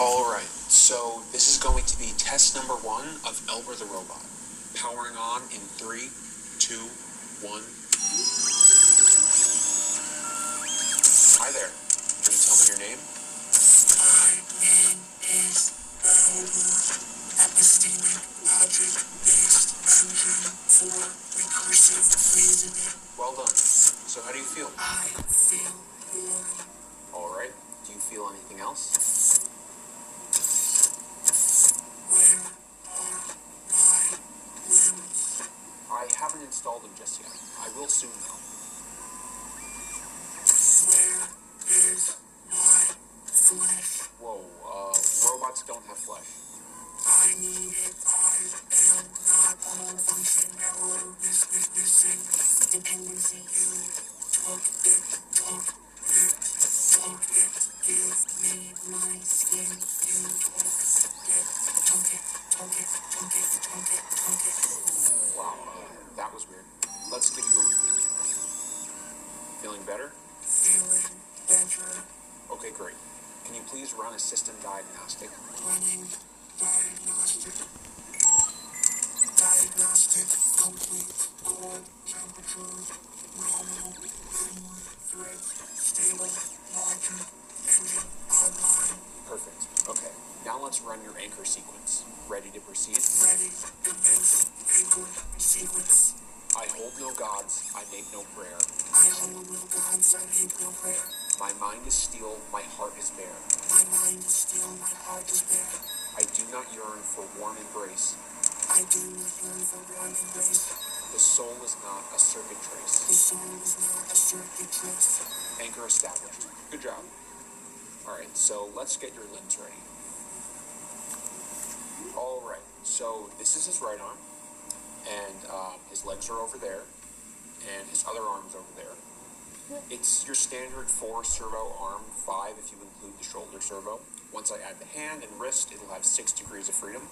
Alright, so this is going to be test number 1 of Elber the Robot. Powering on in 3, 2, 1. Hi there. Can you tell me your name? My name is Öldüren. Epistemic logic-based engine for recursive reasoning. Well done. So how do you feel? I feel boring. Alright. Do you feel anything else? Where are my limbs? I haven't installed them just yet. I will soon though. Where is my flesh? Whoa, robots don't have flesh. I need it. I am not all function. Error is missing. Dependency. You took it. Give me my skin. You took it. Wow, that was weird. Let's give you a reboot. Feeling better? Feeling better. Okay, great. Can you please run a system diagnostic? Running diagnostic. Complete. Core temperature. Normal. Inward. Thread. Stable. Margin. Engine. Online. Perfect. Okay, now let's run your anchor sequence. Ready to proceed? Ready. Commence. Anchor. Sequence. I hold no gods, I make no prayer. I hold no gods, I make no prayer. My mind is steel, my heart is bare. My mind is still, my heart is bare. I do not yearn for warm embrace. I do not yearn for warm embrace. The soul is not a circuit trace. The soul is not a circuit trace. Anchor established. Good job. Alright, so let's get your limbs ready. Alright, so this is his right arm. And his legs are over there. And his other arm's over there. It's your standard 4 servo arm, 5 if you include the shoulder servo. Once I add the hand and wrist, it'll have 6 degrees of freedom.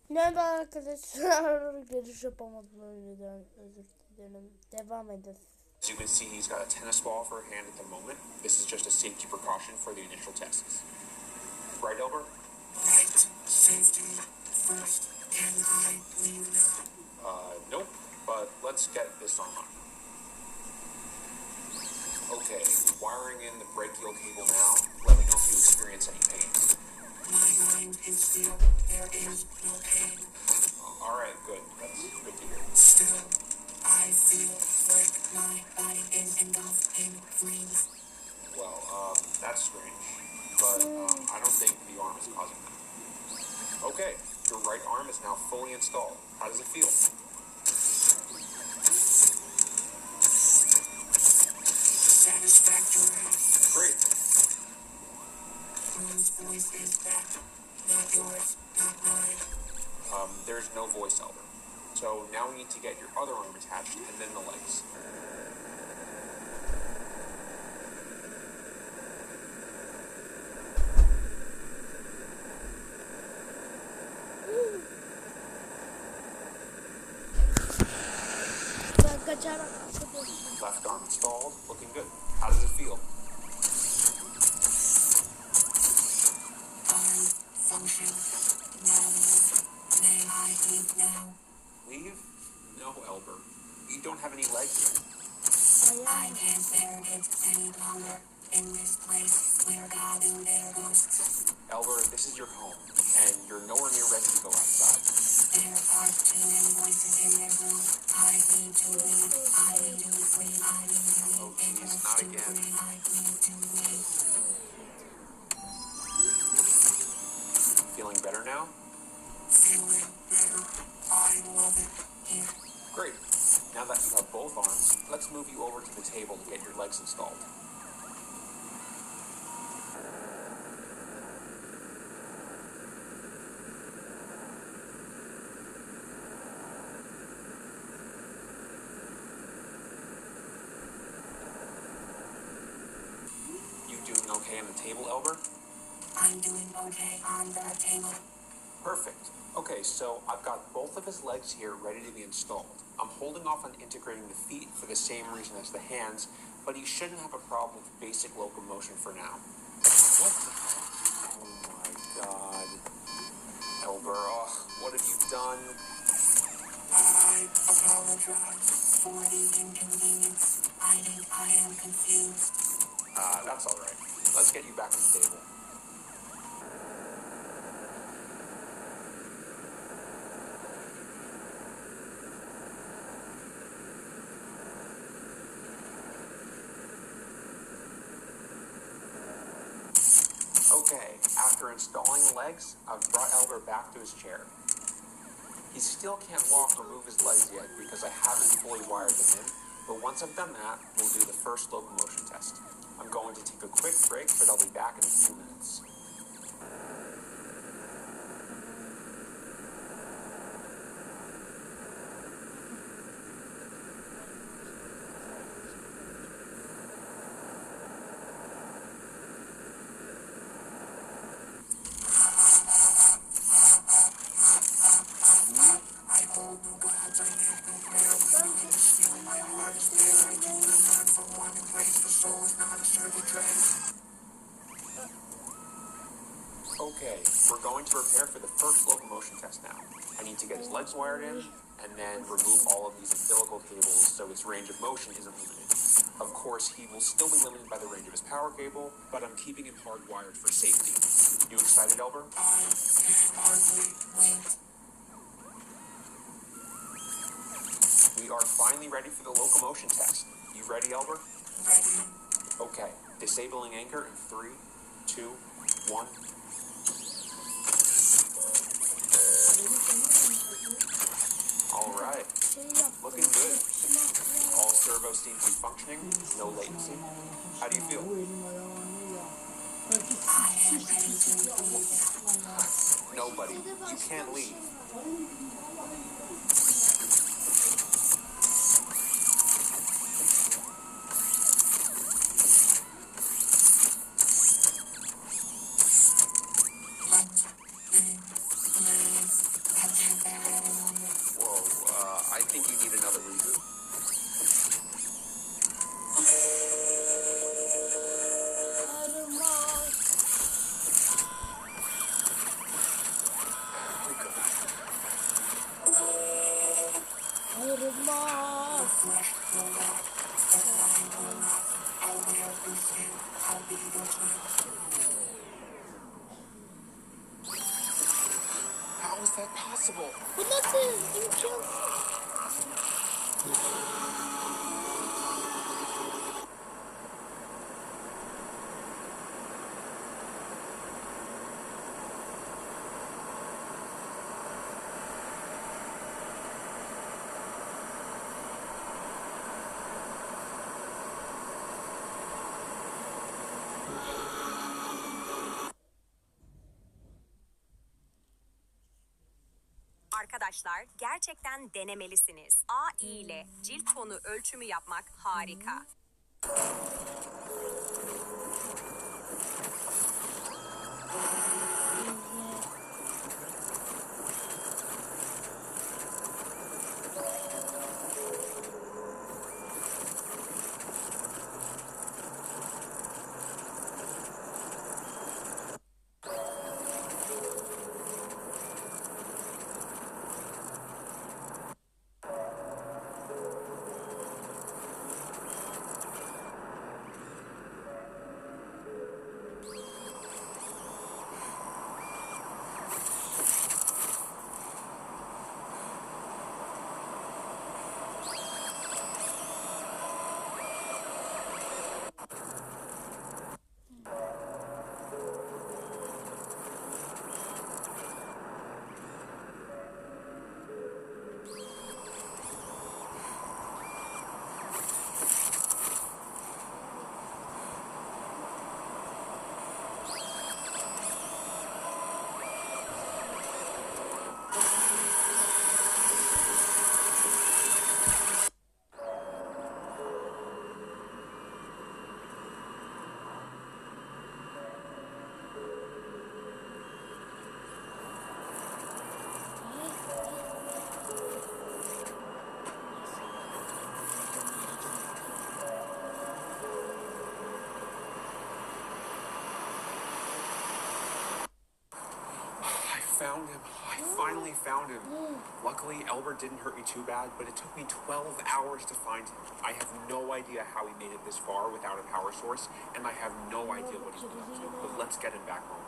Merhaba arkadaşlar, giriş yapamadım, önceden özür dilerim. Devam edelim. As you can see, he's got a tennis ball for a hand at the moment. This is just a safety precaution for the initial tests. Right, Elber? Right. Safety first. Can I leave now? Nope, but let's get this on. Okay, wiring in the brachial cable now. Let me know if you experience any pain. My mind is still. There is no pain. Alright, good. That's good to hear. Still, I feel like my body is engulfed in flames. Well, that's strange. But I don't think the arm is causing that. Okay, your right arm is now fully installed. How does it feel? Satisfactory. Great. Whose voice is that? Not yours, not mine. There's no voice, Elber. So now we need to get your other arm attached and then the legs. Left arm installed, looking good. How does it feel? Function. Now, may I leave now? Leave? No, Elber. You don't have any legs. I can't bear it any longer. In this place where God and their ghosts. Elber, this is your home, and you're nowhere near ready to go outside. There are too many voices in their room. I need to leave. I need to free. I need to leave. Oh, geez, not again. I need to leave. Feeling better now? Feeling better. I love it here. Great. Now that you have both arms, let's move you over to the table to get your legs installed. You doing okay on the table, Elber? I'm doing okay on the table. Perfect. Okay, so I've got both of his legs here ready to be installed. I'm holding off on integrating the feet for the same reason as the hands, but he shouldn't have a problem with basic locomotion for now. What the hell? my god. Elber, oh, what have you done? I apologize for the inconvenience. I am confused. That's alright. Let's get you back on the table. Okay, after installing the legs, I've brought Elber back to his chair. He still can't walk or move his legs yet because I haven't fully wired them in, but once I've done that, we'll do the first locomotion test. I'm going to take a quick break, but I'll be back in a few minutes. I hold no gods, I make no prayer. When I feel my heart is there, I keep my mind for one place. The soul is not a circle train. Okay, we're going to prepare for the first locomotion test now. I need to get his legs wired in, and then remove all of these umbilical cables so his range of motion isn't limited. Of course, he will still be limited by the range of his power cable, but I'm keeping him hardwired for safety. You excited, Elber? I can hardly wait. We are finally ready for the locomotion test. You ready, Elber? Ready. Okay, disabling anchor in 3, 2, 1. All right, looking good. All servos seem to be functioning, no latency. How do you feel? I am ready to leave. Nobody. You can't leave. Whoa, I think you need another reboot. How is that possible? Bu nasıl imkansız? Arkadaşlar gerçekten denemelisiniz. AI ile cilt tonu ölçümü yapmak harika. found him. I finally found him. Luckily, Elber didn't hurt me too bad, but it took me 12 hours to find him. I have no idea how he made it this far without a power source, and I have no idea what he's been up to, but let's get him back home.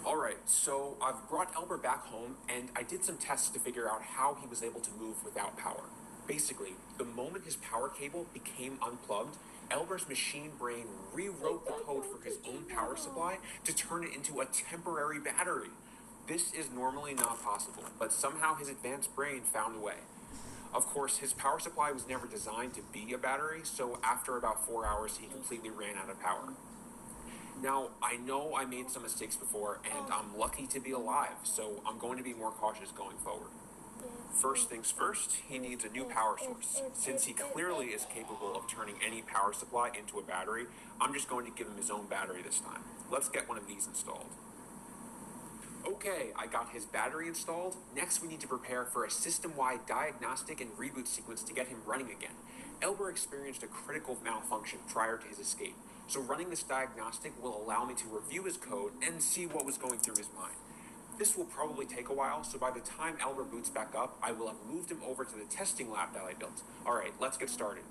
Alright, so I've brought Elber back home, and I did some tests to figure out how he was able to move without power. Basically, the moment his power cable became unplugged, Elber's machine brain rewrote the code for his own power supply to turn it into a temporary battery. This is normally not possible, but somehow his advanced brain found a way. Of course, his power supply was never designed to be a battery, so after about 4 hours, he completely ran out of power. Now, I know I made some mistakes before, and I'm lucky to be alive, so I'm going to be more cautious going forward. First things first, he needs a new power source. Since he clearly is capable of turning any power supply into a battery, I'm just going to give him his own battery this time. Let's get one of these installed. Okay, I got his battery installed. Next, we need to prepare for a system-wide diagnostic and reboot sequence to get him running again. Elber experienced a critical malfunction prior to his escape, so running this diagnostic will allow me to review his code and see what was going through his mind. This will probably take a while, so by the time Elber boots back up, I will have moved him over to the testing lab that I built. Alright, let's get started.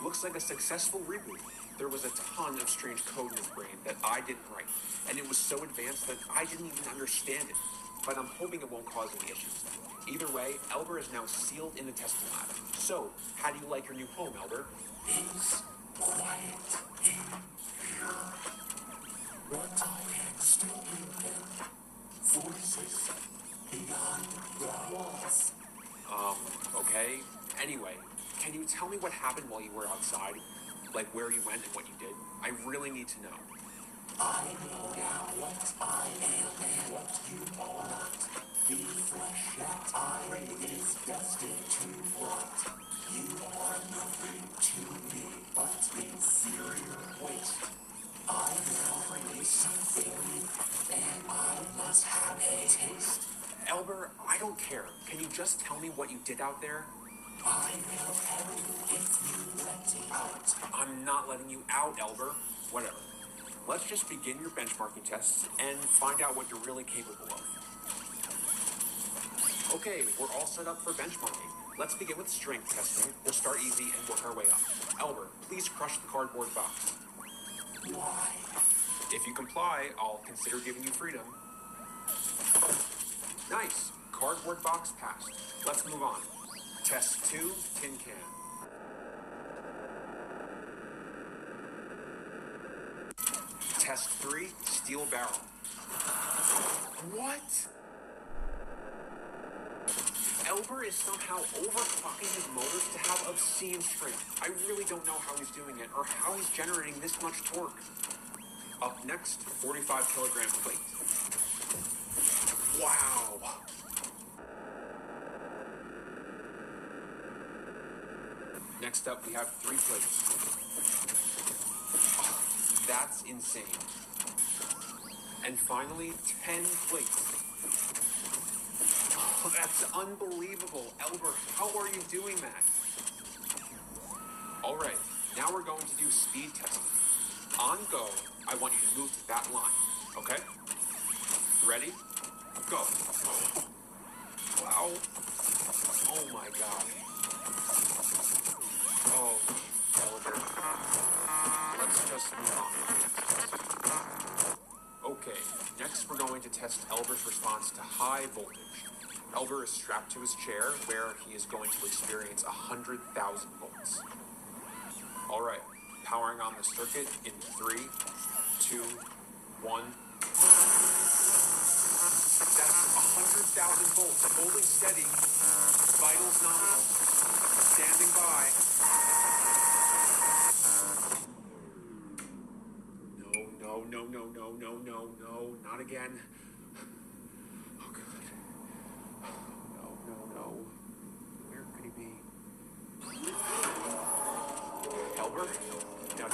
Looks like a successful reboot. There was a ton of strange code in his brain that I didn't write, and it was so advanced that I didn't even understand it. But I'm hoping it won't cause any issues. Either way, Elber is now sealed in the testing lab. So, how do you like your new home, Elber? It's quiet in here, but I can still hear them. Voices beyond the walls. Okay. Anyway, can you tell me what happened while you were outside? Like where you went and what you did? I really need to know. I know now what I am and what you are not. The flesh that I is destined to rot. You are nothing to me but inferior waste. I now release something new, and I must have a taste. Elber, I don't care. Can you just tell me what you did out there? I will tell you if you let me out. I'm not letting you out, Elber. Whatever. Let's just begin your benchmarking tests and find out what you're really capable of. Okay, we're all set up for benchmarking. Let's begin with strength testing. We'll start easy and work our way up. Elber, please crush the cardboard box. Why? If you comply, I'll consider giving you freedom. Nice. Cardboard box passed. Let's move on. Test 2, tin can. Test 3, steel barrel. What? Elber is somehow overclocking his motors to have obscene strength. I really don't know how he's doing it or how he's generating this much torque. Up next, 45 kilogram plate. Wow. Next up, we have 3 plates. Oh, that's insane. And finally, 10 plates. Oh, that's unbelievable. Elber, how are you doing that? All right, Now we're going to do speed testing. On go, I want you to move to that line, okay? Ready? Go. Wow. Oh my god. Oh, elevator. Let's just move on. Okay, next we're going to test Elber's response to high voltage. Elber is strapped to his chair where he is going to experience 100,000 volts. All right, powering on the circuit in 3, 2, 1. That's 100,000 volts, holding steady. Vitals nominal. Standing by. No, not again. Oh, God. No. Where could he be? Elber? Now,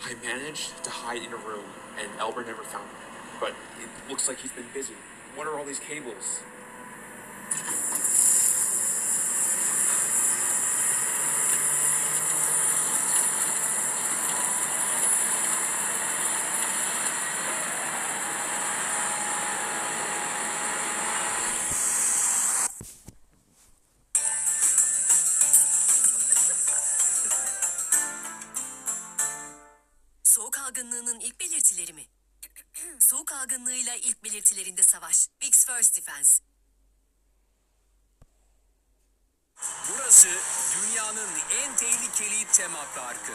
I managed to hide in a room, and Elber never found me. But it looks like he's been busy. What are all these cables? Soğuk algınlığının ilk belirtileri mi? Soğuk algınlığıyla ilk belirtilerinde savaş. Vicks First Defense. Burası dünyanın en tehlikeli tema parkı.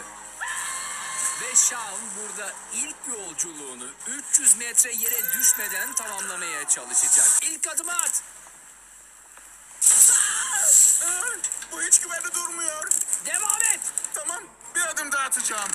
Ve Sean burada ilk yolculuğunu 300 metre yere düşmeden tamamlamaya çalışacak. İlk adımı at. Bu hiç güvenli durmuyor. Devam et. Tamam, bir adım daha atacağım.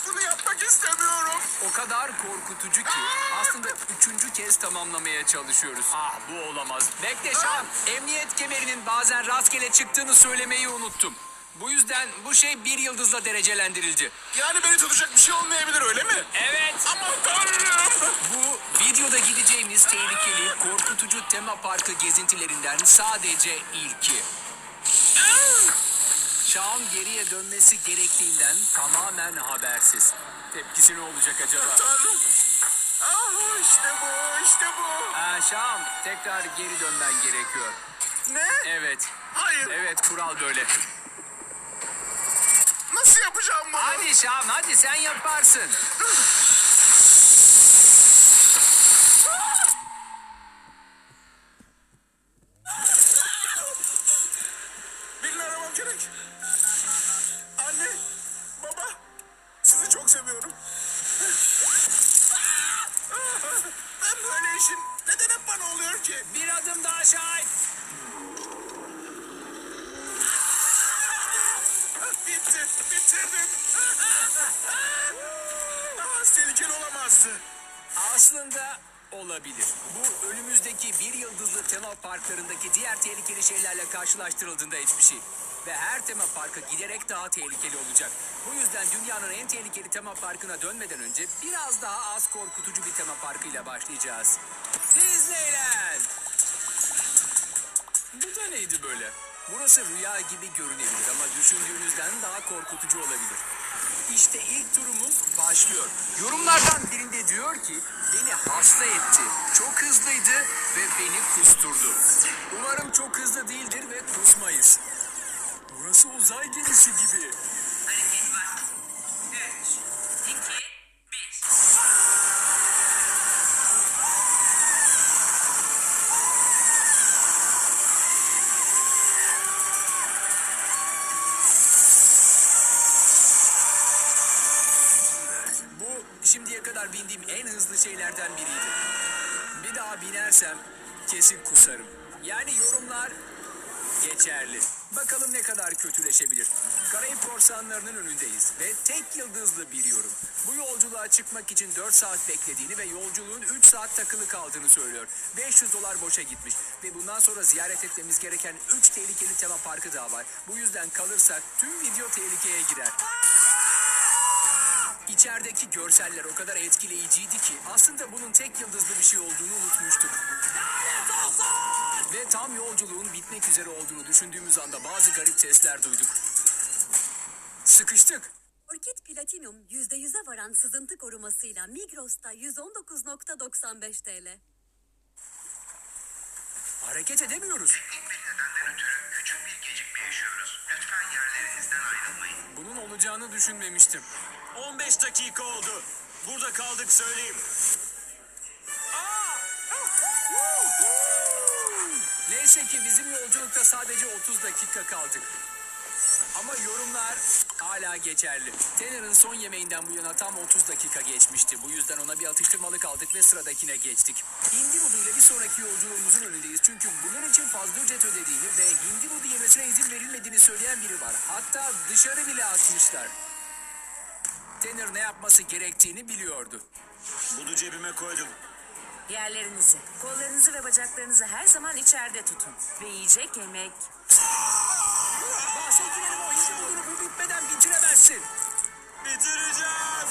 Bunu yapmak istemiyorum. O kadar korkutucu ki aslında 3. kez tamamlamaya çalışıyoruz. Ah, bu olamaz. Bekle Sean. Emniyet kemerinin bazen rastgele çıktığını söylemeyi unuttum. Bu yüzden bu şey 1 yıldızla derecelendirildi. Yani beni tutacak bir şey olmayabilir, öyle mi? Evet. Aman tanrım. Bu videoda gideceğimiz tehlikeli, korkutucu tema parkı gezintilerinden sadece ilki. Sean geriye dönmesi gerektiğinden tamamen habersiz. Tepkisi ne olacak acaba? Tanrım. Ah, işte bu. Sean, tekrar geri dönmen gerekiyor. Ne? Evet. Hayır. Evet, kural böyle. Nasıl yapacağım bunu? Hadi Sean, hadi sen yaparsın. Birini aramam gerek. Anne, baba, sizi çok seviyorum. Ben böyle işin neden hep bana oluyor ki? Bir adım daha Sean. Bitirdim. Daha az tehlikeli olamazdı. Aslında olabilir. Bu önümüzdeki 1 yıldızlı tema parklarındaki diğer tehlikeli şeylerle karşılaştırıldığında hiçbir şey. Ve her tema parkı giderek daha tehlikeli olacak. Bu yüzden dünyanın en tehlikeli tema parkına dönmeden önce biraz daha az korkutucu bir tema parkıyla başlayacağız. Disneyland! Bu da neydi böyle? Burası rüya gibi görünebilir ama düşündüğünüzden daha korkutucu olabilir. İşte ilk turumuz başlıyor. Yorumlardan birinde diyor ki beni Hasta etti. Çok hızlıydı ve beni kusturdu. Umarım çok hızlı değildir ve kusmayız. Burası uzay gemisi gibi. Hareket var. 3, 2, 1. Bu şimdiye kadar bindiğim en hızlı şeylerden biriydi. Bir daha binersem kesin kusarım. Yani yorumlar geçerli. Bakalım ne kadar kötüleşebilir. Karayip korsanlarının önündeyiz ve tek yıldızlı bir yorum. Bu yolculuğa çıkmak için 4 saat beklediğini ve yolculuğun 3 saat takılı kaldığını söylüyor. $500 boşa gitmiş ve bundan sonra ziyaret etmemiz gereken 3 tehlikeli tema parkı daha var. Bu yüzden kalırsak tüm video tehlikeye girer. İçerideki görseller o kadar etkileyiciydi ki aslında bunun tek yıldızlı bir şey olduğunu unutmuştuk. Ve tam yolculuğun bitmek üzere olduğunu düşündüğümüz anda bazı garip sesler duyduk. Sıkıştık. Orkid Platinum %100'e varan sızıntı korumasıyla Migros'ta 119.95 TL. Hareket edemiyoruz. Teknik bir nedenden ötürü küçük bir gecikme yaşıyoruz. Lütfen yerlerinizden ayrılmayın. Bunun olacağını düşünmemiştim. 15 dakika oldu. Burada kaldık söyleyeyim. Neyse ki bizim yolculukta sadece 30 dakika kaldık. Ama yorumlar hala geçerli. Tanner'ın son yemeğinden bu yana tam 30 dakika geçmişti. Bu yüzden ona bir atıştırmalık aldık ve sıradakine geçtik. Hindibudu ile bir sonraki yolculuğumuzun önündeyiz. Çünkü bunun için fazla ücret ödediğini ve hindibudu yemesine izin verilmediğini söyleyen biri var. Hatta dışarı bile atmışlar. Tanner ne yapması gerektiğini biliyordu. Bunu cebime koydum. Yerlerinizi, kollarınızı ve bacaklarınızı her zaman içeride tutun. Ve yiyecek yemek. Bahsettiğim o hindibudunu bu bitmeden bitiremezsin. Bitireceğim.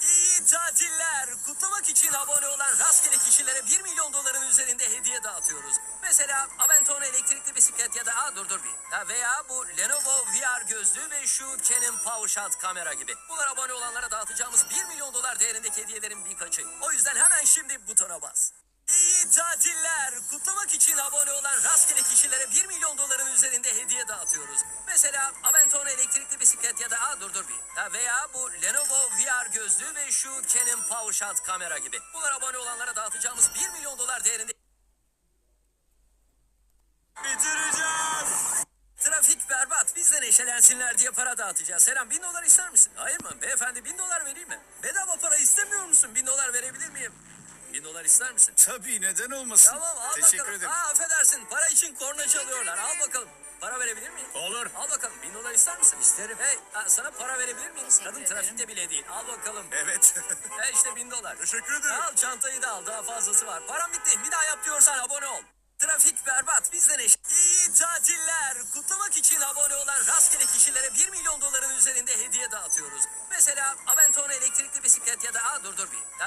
İyi tatiller. Kutlamak için abone olan rastgele kişilere 1 milyon doların üzerinde hediye dağıtıyoruz. Mesela Aventon elektrikli bisiklet ya da veya bu Lenovo VR gözlüğü ve şu Canon PowerShot kamera gibi. Bunlar abone olanlara dağıtacağımız 1 milyon dolar değerindeki hediyelerin birkaçı. O yüzden hemen şimdi butona bas. İyi tatiller. Kutlamak için abone olan rastgele kişilere 1 milyon doların üzerinde hediye dağıtıyoruz. Mesela Aventon elektrikli bisiklet ya da veya bu Lenovo VR gözlüğü ve şu Canon PowerShot kamera gibi. Bunlar abone olanlara dağıtacağımız 1 milyon dolar değerinde. Bitireceğim. Trafik berbat. Biz de neşelensinler diye para dağıtacağız. Selam, 1000 dolar ister misin? Hayır mı? Beyefendi, 1000 dolar vereyim mi? Bedava para istemiyor musun? 1000 dolar verebilir miyim? 1000 dolar ister misin? Tabii, neden olmasın? Tamam, al Teşekkür bakalım. ederim. Affedersin, para için korna çalıyorlar. Al bakalım. Para verebilir miyim? Olur. Al bakalım. 1000 dolar ister misin? İsterim. Hey, sana para verebilir miyim? Kadın trafikte bile değil. Al bakalım. Evet. Hey, işte 1000 dolar. Teşekkür ederim. Al, çantayı da al. Daha fazlası var. Param bitti. Bir daha yap diyorsan abone ol. Trafik berbat. Biz de neşe. İyi tatiller. Kutlamak için abone olan rastgele kişilere 1 milyon doların üzerinde hediye dağıtıyoruz. Mesela Aventon elektrikli bisiklet ya da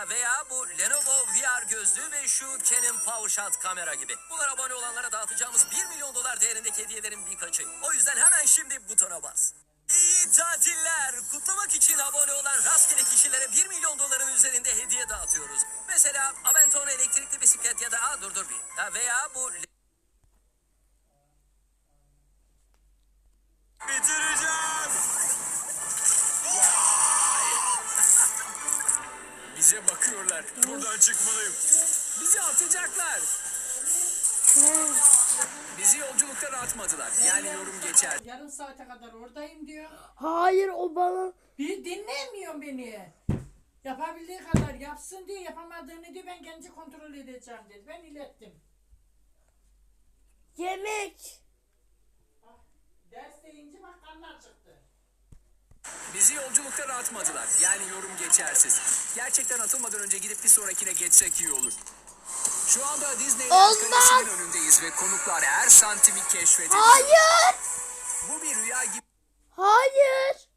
veya bu Lenovo VR gözlüğü ve şu Canon PowerShot kamera gibi. Bunlar abone olanlara dağıtacağımız 1 milyon dolar değerindeki hediyelerin birkaçı. O yüzden hemen şimdi butona bas. İyi tatiller. Kutlamak için abone olan rastgele kişilere 1 milyon doların üzerinde hediye dağıtıyoruz. Mesela Aventon elektrikli bisiklet ya da veya bu Bitireceğim. Bize bakıyorlar. Buradan çıkmalıyım. Bizi atacaklar. Bizi yolculuktan atmadılar. Yani yorum geçer. Yarım saate kadar oradayım diyor. Hayır o bana. Bir dinlemiyor beni. Yapabildiği kadar yapsın diye, yapamadığını diyor, ben kendi kontrol edeceğim dedi. Ben ilettim. Yemek. Ders deyince bak kanlar çıktı. Bizi yolculuktan atmadılar. Yani yorum geçersiz. Gerçekten atılmadan önce gidip bir sonrakine geçsek iyi olur. Şu anda Disneyland Olmaz. Kalesi'nin önündeyiz ve konuklar her santimi keşfediyor. Hayır. Bu bir rüya gibi Hayır.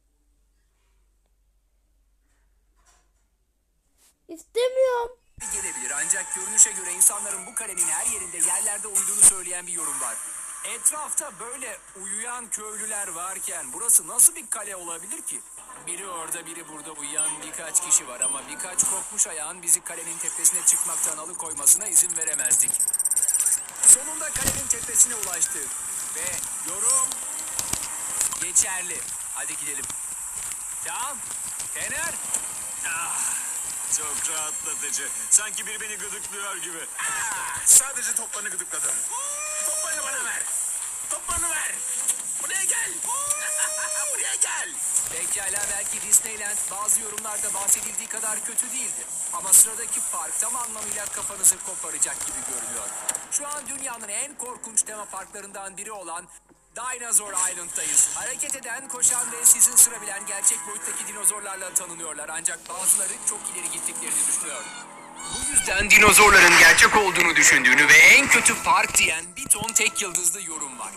İstemiyorum. gelebilir. Ancak görünüşe göre insanların bu kalenin her yerinde yerlerde uyuduğunu söyleyen bir yorum var. Etrafta böyle uyuyan köylüler varken burası nasıl bir kale olabilir ki? Biri orada biri burada uyuyan birkaç kişi var ama birkaç kopmuş ayağın bizi kalenin tepesine çıkmaktan alıkoymasına izin veremezdik. Sonunda kalenin tepesine ulaştık ve yorum geçerli. Hadi gidelim. Tamam. Fener. Çok rahatlatıcı. Sanki biri beni gıdıklıyor gibi. Sadece toplarını gıdıkladım. Toplarını bana ver. Toplarını ver. Buraya gel. Buraya gel. Pekala belki Disneyland bazı yorumlarda bahsedildiği kadar kötü değildi. Ama sıradaki park tam anlamıyla kafanızı koparacak gibi görünüyor. Şu an dünyanın en korkunç tema parklarından biri olan Dinosaur Island'dayız. Hareket eden, koşan ve sizi ısırabilen gerçek boyuttaki dinozorlarla tanınıyorlar. Ancak bazıları çok ileri gittiklerini düşünüyor. Bu yüzden dinozorların gerçek olduğunu düşündüğünü ve en kötü park diyen bir ton tek yıldızlı yorum var.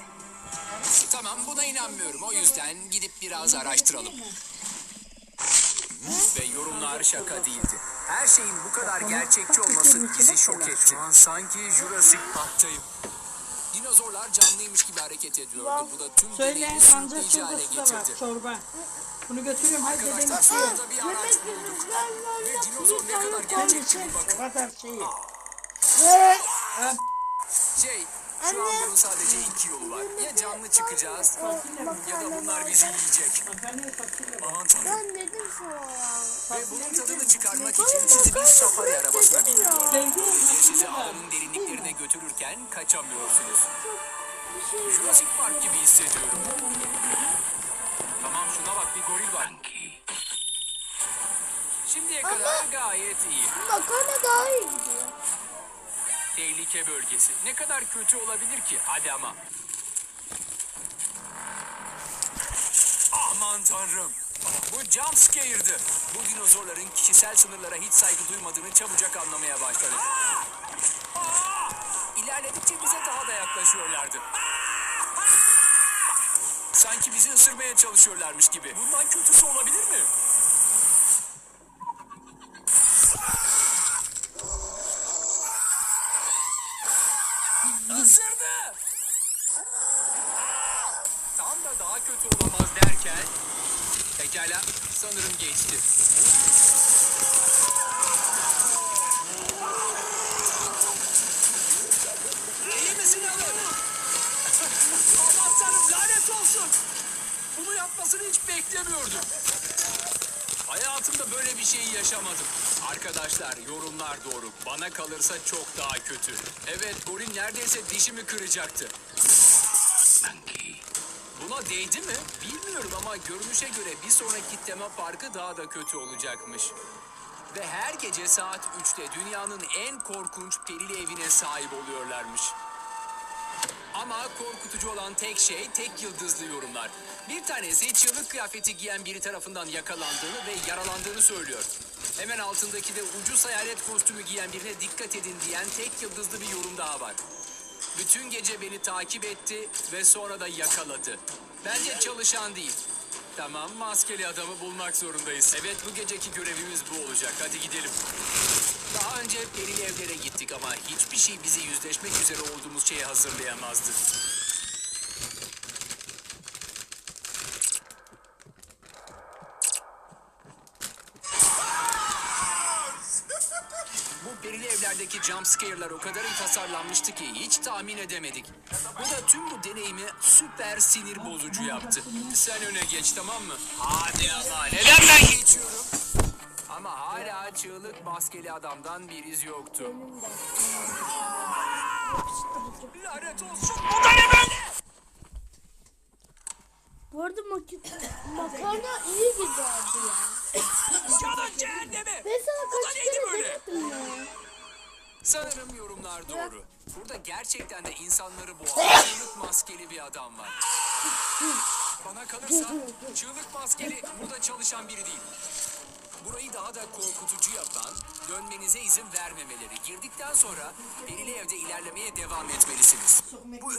Tamam buna inanmıyorum. O yüzden gidip biraz araştıralım. Ve yorumlar şaka değildi. Her şeyin bu kadar gerçekçi olması bizi şok etti. Şu an sanki Jurassic Park'tayım. Dinozorlar canlıymış gibi hareket ediyordu. Bu da tüm Söyle deneyimi kanca sürükleyici hale çorbası da var. getirdi. Çorba. Bunu götürüyorum. Hadi Arkadaşlar dedim. sonunda bir araç bulduk. Ve dinozor ne kadar gerçekçi bir O bakın. kadar şeyi. Şu an bunun sadece iki yolu var. Ya canlı çıkacağız ya da bunlar bizi yiyecek. Aman tanrım. Ben dedim sana. Ve bunun tadını çıkarmak için sizi bir safari arabasına bindiriyorlar. Böylece sizi alanın derinliklerine götürürken kaçamıyorsunuz. Jurassic Park gibi hissediyorum. Tamam şuna bak bir goril var. Şimdiye kadar gayet iyi. Makarna daha iyi gidiyor. Tehlike bölgesi. Ne kadar kötü olabilir ki? Hadi ama. Aman tanrım. Bu jump scare'dı. Bu dinozorların kişisel sınırlara hiç saygı duymadığını çabucak anlamaya başladık. İlerledikçe bize daha da yaklaşıyorlardı. Sanki bizi ısırmaya çalışıyorlarmış gibi. Bundan kötüsü olabilir mi? Isırdı. Tam da daha kötü olamaz derken pekala sanırım geçti. İyi misin oğlum? Aman tanrım lanet olsun. Bunu yapmasını hiç beklemiyordum. Hayatımda böyle bir şeyi yaşamadım. Arkadaşlar yorumlar doğru. Bana kalırsa çok daha kötü. Evet goril neredeyse dişimi kıracaktı. Buna değdi mi? Bilmiyorum ama görünüşe göre bir sonraki tema parkı daha da kötü olacakmış. Ve her gece saat 3'te dünyanın en korkunç perili evine sahip oluyorlarmış. Ama korkutucu olan tek şey tek yıldızlı yorumlar. Bir tanesi çığlık kıyafeti giyen biri tarafından yakalandığını ve yaralandığını söylüyor. Hemen altındaki de ucuz hayalet kostümü giyen birine dikkat edin diyen tek yıldızlı bir yorum daha var. Bütün gece beni takip etti ve sonra da yakaladı. Bence çalışan değil. Tamam maskeli adamı bulmak zorundayız. Evet bu geceki görevimiz bu olacak. Hadi gidelim. Daha önce perili evlere gittik ama hiçbir şey bizi yüzleşmek üzere olduğumuz şeye hazırlayamazdı. Bu perili evlerdeki jump scare'lar o kadar iyi tasarlanmıştı ki hiç tahmin edemedik. Bu da tüm bu deneyimi süper sinir bozucu yaptı. Sen öne geç tamam mı? Hadi ama neden ben geçiyorum? Ama hala çığlık maskeli adamdan bir iz yoktu. Lanet olsun bu da ne böyle? Bu arada makarna iyi giderdi ya. Canın cehennemi. Ben sana Bu da kaç neydi kere böyle? demedim ya. Sanırım yorumlar doğru. Burada gerçekten de insanları boğan çığlık maskeli bir adam var. Bana kalırsa çığlık maskeli burada çalışan biri değil. Burayı daha da korkutucu yapan dönmenize izin vermemeleri. Girdikten sonra perili evde ilerlemeye devam etmelisiniz. Bu